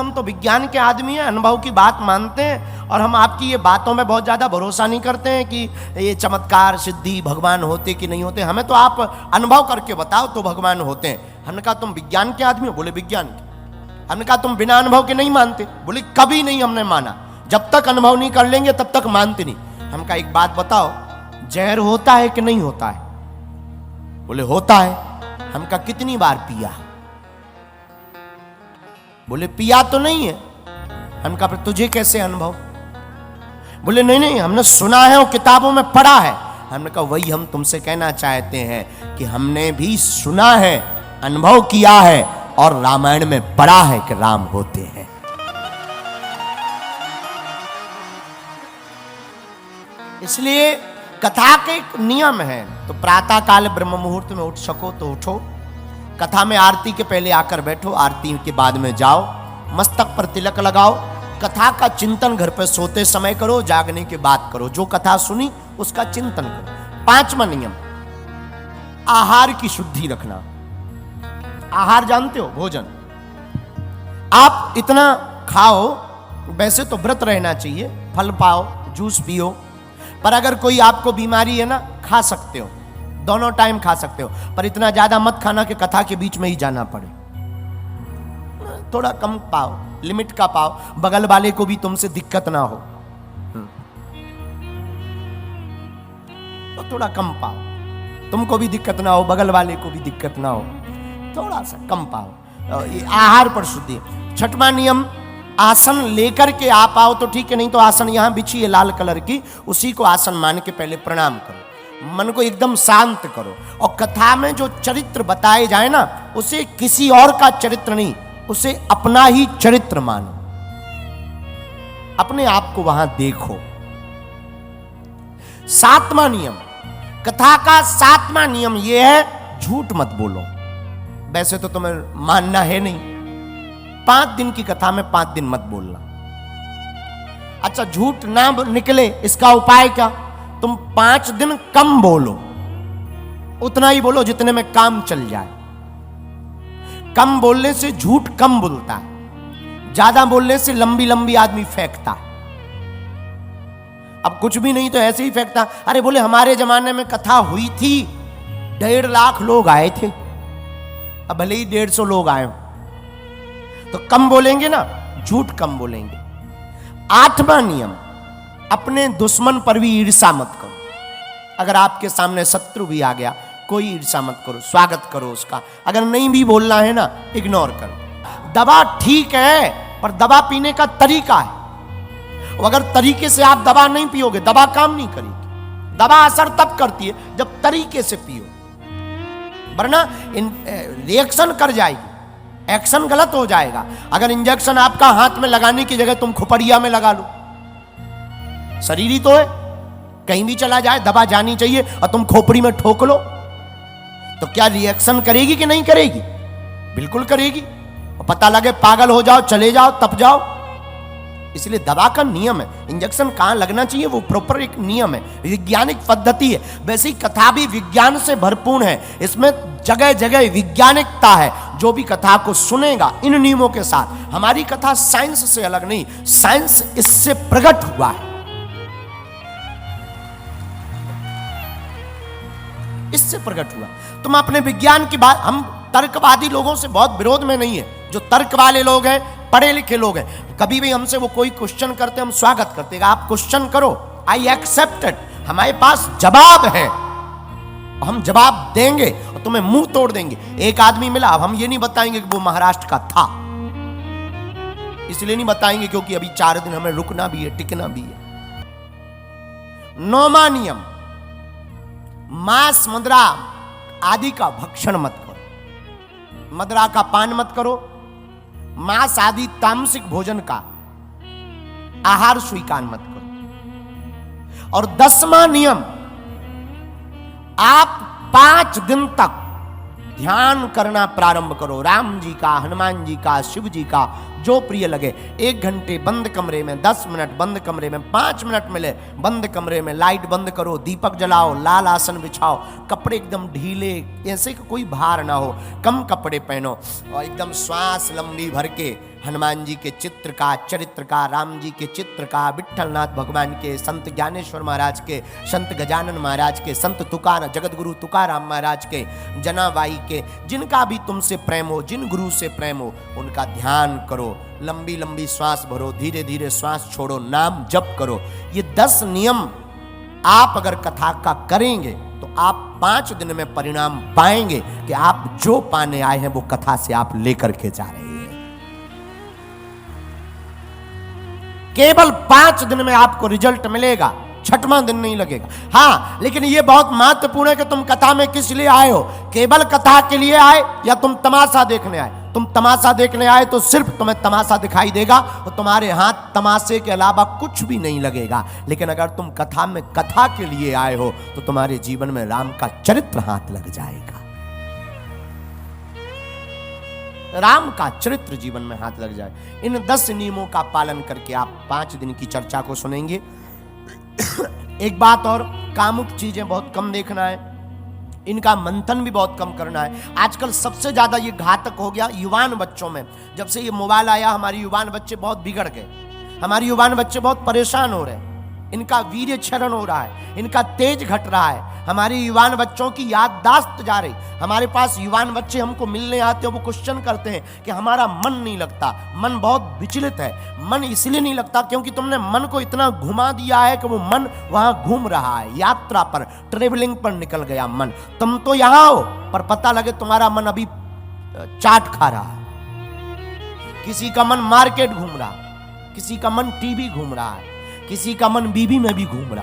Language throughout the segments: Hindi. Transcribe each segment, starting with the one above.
हम तो विज्ञान के आदमी हैं, अनुभव की बात मानते हैं, और हम आपकी ये बातों में बहुत ज़्यादा भरोसा नहीं करते हैं कि ये चमत्कार सिद्धि भगवान होते कि नहीं होते, हमें तो आप अनुभव करके बताओ तो भगवान होते हैं। हमने कहा तुम विज्ञान के आदमी हो? बोले विज्ञान के। हमने कहा तुम बिना अनुभव के नहीं मानते? बोले कभी नहीं हमने माना, जब तक अनुभव नहीं कर लेंगे तब तक मानते नहीं। हम कहा एक बात बताओ, जहर होता है कि नहीं होता है? बोले होता है। हम कहा कितनी बार पिया? बोले पिया तो नहीं है। हम कहा तुझे कैसे अनुभव? बोले नहीं नहीं, हमने सुना है और किताबों में पढ़ा है। हमने कहा वही हम तुमसे कहना चाहते हैं कि हमने भी सुना है, अनुभव किया है, और रामायण में पढ़ा है कि राम होते हैं। इसलिए कथा के एक नियम है, तो प्रातः काल ब्रह्म मुहूर्त में उठ सको तो उठो, कथा में आरती के पहले आकर बैठो, आरती के बाद में जाओ, मस्तक पर तिलक लगाओ, कथा का चिंतन घर पर सोते समय करो, जागने के बाद करो, जो कथा सुनी उसका चिंतन करो। 5वां नियम, आहार की शुद्धि रखना। आहार जानते हो? भोजन। आप इतना खाओ, वैसे तो व्रत रहना चाहिए, फल पाओ, जूस पियो, पर अगर कोई आपको बीमारी है ना, खा सकते हो, दोनों टाइम खा सकते हो, पर इतना ज्यादा मत खाना कि कथा के बीच में ही जाना पड़े। थोड़ा कम पाओ, लिमिट का पाओ, बगल वाले को भी तुमसे दिक्कत ना हो, तो थोड़ा कम पाओ, तुमको भी दिक्कत ना हो, बगल वाले को भी दिक्कत ना हो, थोड़ा सा कम पाओ। ये आहार पर शुद्धि। 6वां नियम, आसन लेकर के आप आओ तो ठीक है, नहीं तो आसन यहां बिछी है लाल कलर की, उसी को आसन मान के पहले प्रणाम करो, मन को एकदम शांत करो, और कथा में जो चरित्र बताए जाए ना, उसे किसी और का चरित्र नहीं, उसे अपना ही चरित्र मानो, अपने आप को वहां देखो। 7वां नियम, कथा का 7वां नियम यह है, झूठ मत बोलो। वैसे तो तुम्हें मानना है नहीं, 5 दिन की कथा में 5 दिन मत बोलना। अच्छा, झूठ ना निकले इसका उपाय क्या? तुम 5 दिन कम बोलो, उतना ही बोलो जितने में काम चल जाए। कम बोलने से झूठ कम बोलता है, ज्यादा बोलने से लंबी लंबी आदमी फेंकता। अब कुछ भी नहीं तो ऐसे ही फेंकता। अरे बोले हमारे जमाने में कथा हुई थी, 1.5 लाख लोग आए थे, अब भले ही 150 लोग आए हो, तो कम बोलेंगे ना, झूठ कम बोलेंगे। 8वां नियम, अपने दुश्मन पर भी ईर्ष्या मत करो। अगर आपके सामने शत्रु भी आ गया, कोई ईर्ष्या मत करो, स्वागत करो उसका। अगर नहीं भी बोलना है ना, इग्नोर करो। दवा ठीक है, पर दवा पीने का तरीका है, और अगर तरीके से आप दवा नहीं पियोगे, दवा काम नहीं करेगी। दवा असर तब करती है जब तरीके से पियो, वरना रिएक्शन कर जाएगी, एक्शन गलत हो जाएगा। अगर इंजेक्शन आपका हाथ में लगाने की जगह तुम खुपड़िया में लगा लो, शरीर ही तो है, कहीं भी चला जाए दवा जानी चाहिए, और तुम खोपड़ी में ठोक लो, तो क्या रिएक्शन करेगी कि नहीं करेगी? बिल्कुल करेगी। और पता लगे पागल हो जाओ, चले जाओ, तप जाओ। इसलिए दवा का नियम है, इंजेक्शन कहां लगना चाहिए वो प्रॉपर एक नियम है, वैज्ञानिक पद्धति है। वैसे ही कथा भी विज्ञान से भरपूर है, इसमें जगह जगह वैज्ञानिकता है। जो भी कथा को सुनेगा इन नियमों के साथ, हमारी कथा साइंस से अलग नहीं, साइंस इससे प्रकट हुआ है, इससे प्रकट हुआ। तुम अपने विज्ञान की बात, हम तर्कवादी लोगों से बहुत विरोध में नहीं है, जो तर्क वाले लोग हैं, पढ़े लिखे लोग हैं, कभी भी हमसे वो कोई क्वेश्चन करते हम स्वागत करते हैं, आप क्वेश्चन करो, आई एक्सेप्ट इट, हमारे पास जवाब है, हम जवाब देंगे और तुम्हें मुंह तोड़ देंगे। एक आदमी मिला, अब हम ये नहीं बताएंगे कि वो महाराष्ट्र का था, इसलिए नहीं बताएंगे क्योंकि अभी 4 दिन हमें रुकना भी है, टिकना भी है। 9वां नियम, मांस मदिरा आदि का भक्षण मत करो, मदिरा का पान मत करो, मांस आदि तामसिक भोजन का आहार स्वीकार मत करो। और 10वां नियम, आप 5 दिन तक ध्यान करना प्रारंभ करो, राम जी का, हनुमान जी का, शिव जी का, जो प्रिय लगे। 1 घंटे बंद कमरे में, 10 मिनट बंद कमरे में, 5 मिनट मिले बंद कमरे में, लाइट बंद करो, दीपक जलाओ, लाल आसन बिछाओ, कपड़े एकदम ढीले, ऐसे कि कोई भार ना हो, कम कपड़े पहनो और एकदम श्वास लंबी भर के हनुमान जी के चित्र का, चरित्र का, राम जी के चित्र का, विट्ठलनाथ भगवान के, संत ज्ञानेश्वर महाराज के, संत गजानन महाराज के, संत तुकार जगतगुरु तुकाराम महाराज के, जनाबाई के, जिनका भी तुमसे प्रेम हो, जिन गुरु से प्रेम हो, उनका ध्यान करो, लंबी लंबी श्वास भरो, धीरे धीरे श्वास छोड़ो, नाम जप करो। ये 10 नियम आप अगर कथा का करेंगे तो आप 5 दिन में परिणाम पाएंगे कि आप जो पाने आए हैं वो कथा से आप लेकर के जा रहे हैं। केवल 5 दिन में आपको रिजल्ट मिलेगा, 6वां दिन नहीं लगेगा। हाँ, लेकिन यह बहुत महत्वपूर्ण है कि तुम कथा में किस लिए आए हो। केवल कथा के लिए आए या तुम तमाशा देखने आए। तुम तमाशा देखने आए तो सिर्फ तुम्हें तमाशा दिखाई देगा और तुम्हारे हाथ तमाशे के अलावा कुछ भी नहीं लगेगा। लेकिन अगर तुम कथा में कथा के लिए आए हो तो तुम्हारे जीवन में राम का चरित्र हाथ लग जाएगा। राम का चरित्र जीवन में हाथ लग जाए। इन 10 नियमों का पालन करके आप 5 दिन की चर्चा को सुनेंगे। एक बात और, कामुक चीजें बहुत कम देखना है, इनका मंथन भी बहुत कम करना है। आजकल सबसे ज्यादा ये घातक हो गया युवान बच्चों में। जब से ये मोबाइल आया हमारे युवान बच्चे बहुत बिगड़ गए, हमारे युवान बच्चे बहुत परेशान हो रहे हैं, इनका वीर्य क्षरण हो रहा है, इनका तेज घट रहा है, हमारे युवान बच्चों की याददाश्त जा रही। हमारे पास युवान बच्चे हमको मिलने आते हैं, वो क्वेश्चन करते हैं कि हमारा मन नहीं लगता, मन बहुत विचलित है। मन इसलिए नहीं लगता क्योंकि तुमने मन को इतना घुमा दिया है कि वो मन वहां घूम रहा है, यात्रा पर, ट्रेवलिंग पर निकल गया मन। तुम तो यहां हो पर पता लगे तुम्हारा मन अभी चाट खा रहा है। किसी का मन मार्केट घूम रहा है, किसी का मन टीवी घूम रहा है, किसी का मन बीबी में भी घूम रहा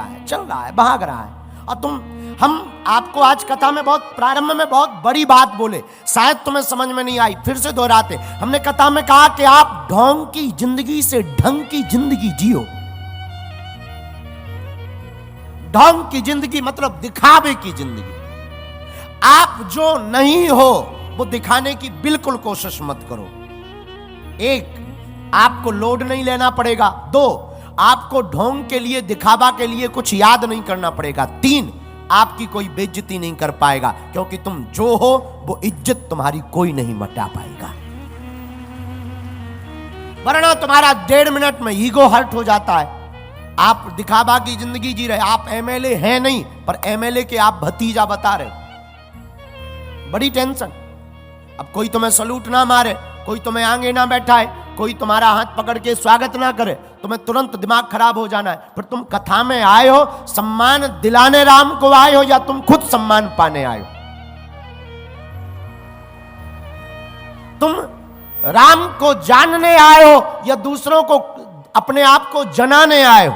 है, चल रहा है, भाग रहा है। और हम आपको आज कथा में बहुत प्रारंभ में बहुत बड़ी बात बोले, शायद तुम्हें समझ में नहीं आई, फिर से दोहराते। हमने कथा में कहा कि आप ढोंग की जिंदगी से ढंग की जिंदगी जियो। ढोंग की जिंदगी मतलब दिखावे की जिंदगी। आप जो नहीं हो वो दिखाने की बिल्कुल कोशिश मत करो। 1, आपको लोड नहीं लेना पड़ेगा। 2, आपको ढोंग के लिए, दिखावा के लिए कुछ याद नहीं करना पड़ेगा। 3, आपकी कोई बेइज्जती नहीं कर पाएगा, क्योंकि तुम जो हो वो इज्जत तुम्हारी कोई नहीं मिटा पाएगा। वरना तुम्हारा 1.5 मिनट में ईगो हर्ट हो जाता है। आप दिखावा की जिंदगी जी रहे, आप एमएलए हैं नहीं, पर एमएलए के आप भतीजा बता रहे। बड़ी टेंशन। अब कोई तुम्हें सलूट ना मारे, कोई तुम्हें आगे ना बैठाए, कोई तुम्हारा हाथ पकड़ के स्वागत ना करे, तुम्हें तुरंत दिमाग खराब हो जाना है। फिर तुम कथा में आए हो सम्मान दिलाने राम को आए हो या तुम खुद सम्मान पाने आए हो? तुम राम को जानने आए हो या दूसरों को, अपने आप को जनाने आए हो?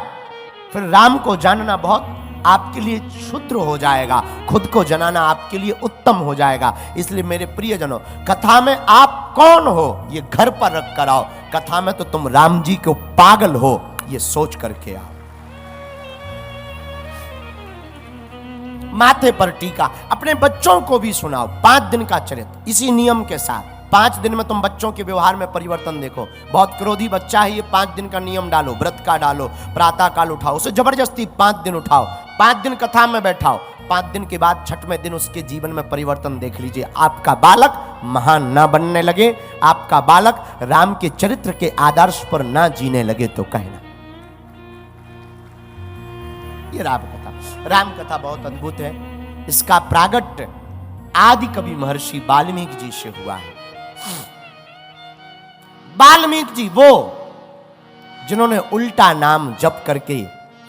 फिर राम को जानना बहुत आपके लिए क्षुद्र हो जाएगा, खुद को जनाना आपके लिए उत्तम हो जाएगा। इसलिए मेरे प्रियजनों, कथा में आप कौन हो ये घर पर रख कर आओ। कथा में तो तुम राम जी को पागल हो ये सोच करके आओ। माथे पर टीका, अपने बच्चों को भी सुनाओ। 5 दिन का चरित्र इसी नियम के साथ। 5 दिन में तुम बच्चों के व्यवहार में परिवर्तन देखो। बहुत क्रोधी बच्चा है, ये 5 दिन का नियम डालो, व्रत का डालो, प्रातः काल उठाओ, उसे जबरदस्ती 5 दिन उठाओ, 5 दिन कथा में बैठाओ। 5 दिन के बाद 6वें दिन उसके जीवन में परिवर्तन देख लीजिए। आपका बालक महान ना बनने लगे, आपका बालक राम के चरित्र के आदर्श पर ना जीने लगे तो कहना। ये राम कथा बहुत अद्भुत है। इसका प्रागट्य आदि कवि महर्षि वाल्मीकि जी से हुआ है। वाल्मीकि जी वो जिन्होंने उल्टा नाम जप करके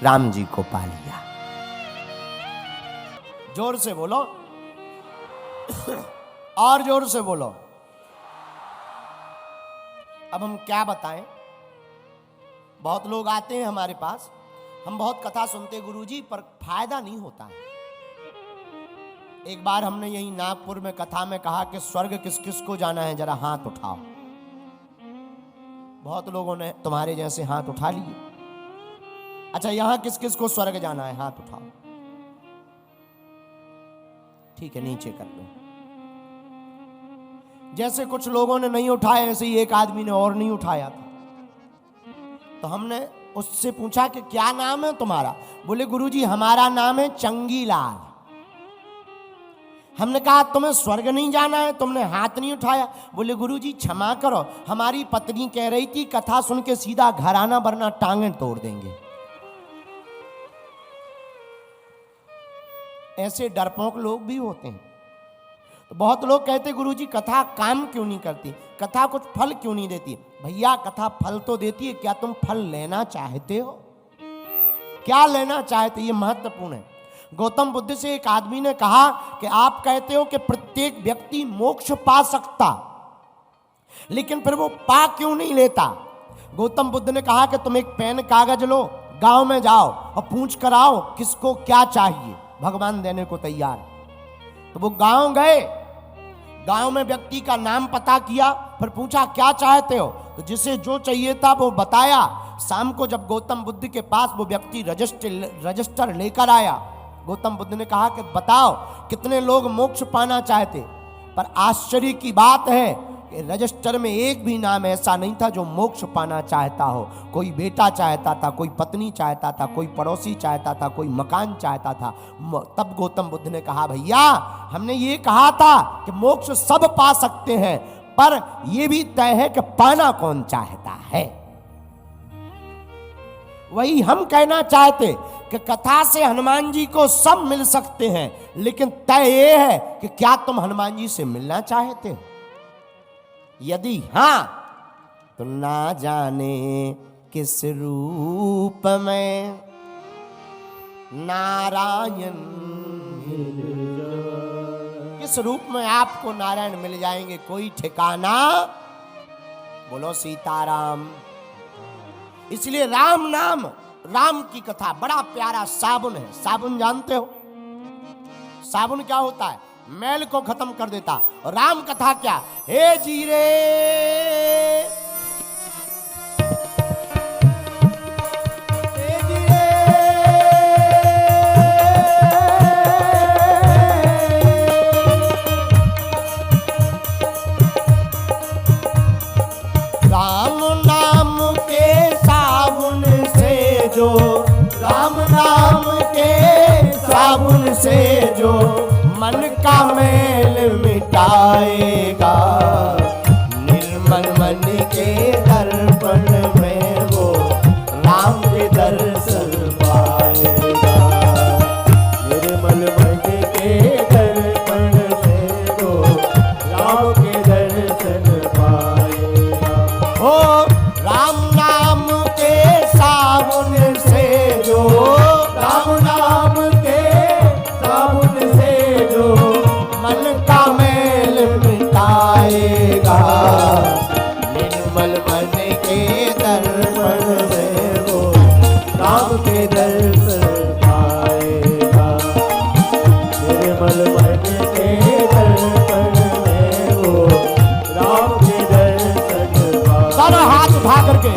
राम जी को पा लिया। जोर से बोलो और जोर से बोलो। अब हम क्या बताएं? बहुत लोग आते हैं हमारे पास, हम बहुत कथा सुनते गुरुजी, पर फायदा नहीं होता है। एक बार हमने यही नागपुर में कथा में कहा कि स्वर्ग किस किस को जाना है, जरा हाथ उठाओ। बहुत लोगों ने तुम्हारे जैसे हाथ उठा लिए। अच्छा, यहां किस किस को स्वर्ग जाना है, हाथ उठाओ। ठीक है, नीचे कर लो। जैसे कुछ लोगों ने नहीं उठाया, ऐसे ही एक आदमी ने और नहीं उठाया था। तो हमने उससे पूछा कि क्या नाम है तुम्हारा? बोले गुरुजी हमारा नाम है चंगीलाल। हमने कहा तुम्हें स्वर्ग नहीं जाना है, तुमने हाथ नहीं उठाया? बोले गुरुजी क्षमा करो, हमारी पत्नी कह रही थी कथा सुन के सीधा घर आना वरना टांगें तोड़ देंगे। ऐसे डरपोक लोग भी होते हैं। तो बहुत लोग कहते गुरुजी कथा काम क्यों नहीं करती, कथा कुछ फल क्यों नहीं देती? भैया कथा फल तो देती है, क्या तुम फल लेना चाहते हो? क्या लेना चाहते? ये महत्वपूर्ण है। गौतम बुद्ध से एक आदमी ने कहा कि आप कहते हो कि प्रत्येक व्यक्ति मोक्ष पा सकता, लेकिन फिर वो पा क्यों नहीं लेता? गौतम बुद्ध ने कहा कि तुम एक पेन कागज लो, गांव में जाओ और पूछ कर आओ किसको क्या चाहिए, भगवान देने को तैयार। तो वो गांव गए, गांव में व्यक्ति का नाम पता किया, फिर पूछा क्या चाहते हो? तो जिसे जो चाहिए था वो बताया। शाम को जब गौतम बुद्ध के पास वो व्यक्ति रजिस्टर लेकर आया, गौतम बुद्ध ने कहा कि बताओ कितने लोग मोक्ष पाना चाहते? पर आश्चर्य की बात है कि रजिस्टर में एक भी नाम ऐसा नहीं था जो मोक्ष पाना चाहता हो। कोई बेटा चाहता था, कोई पत्नी चाहता था, कोई पड़ोसी चाहता था, कोई मकान चाहता था। तब गौतम बुद्ध ने कहा भैया हमने ये कहा था कि मोक्ष सब पा सकते हैं, पर यह भी तय है कि पाना कौन चाहता है। वही हम कहना चाहते कि कथा से हनुमान जी को सब मिल सकते हैं, लेकिन तय ये है कि क्या तुम हनुमान जी से मिलना चाहते हो? यदि हां तो ना जाने किस रूप में नारायण, किस रूप में आपको नारायण मिल जाएंगे, कोई ठिकाना। बोलो सीताराम। इसलिए राम नाम, राम की कथा बड़ा प्यारा साबुन है। साबुन जानते हो? साबुन क्या होता है? मैल को खत्म कर देता। और राम कथा क्या? हे जीरे राम नाम के साबुन से जो, राम नाम के साबुन से जो मन का मैल मिटाएगा, निर्मल मन के दर्पण में वो राम के दर्शन पाएगा। निर्मल मन के दर्पण में वो राम के दर्शन पाएगा। ओ राम नाम के साबुन से जो, राम नाम के साबुन से जो मन का मैल मिटाएगा, निर्मल मन के दर्पण में वो राम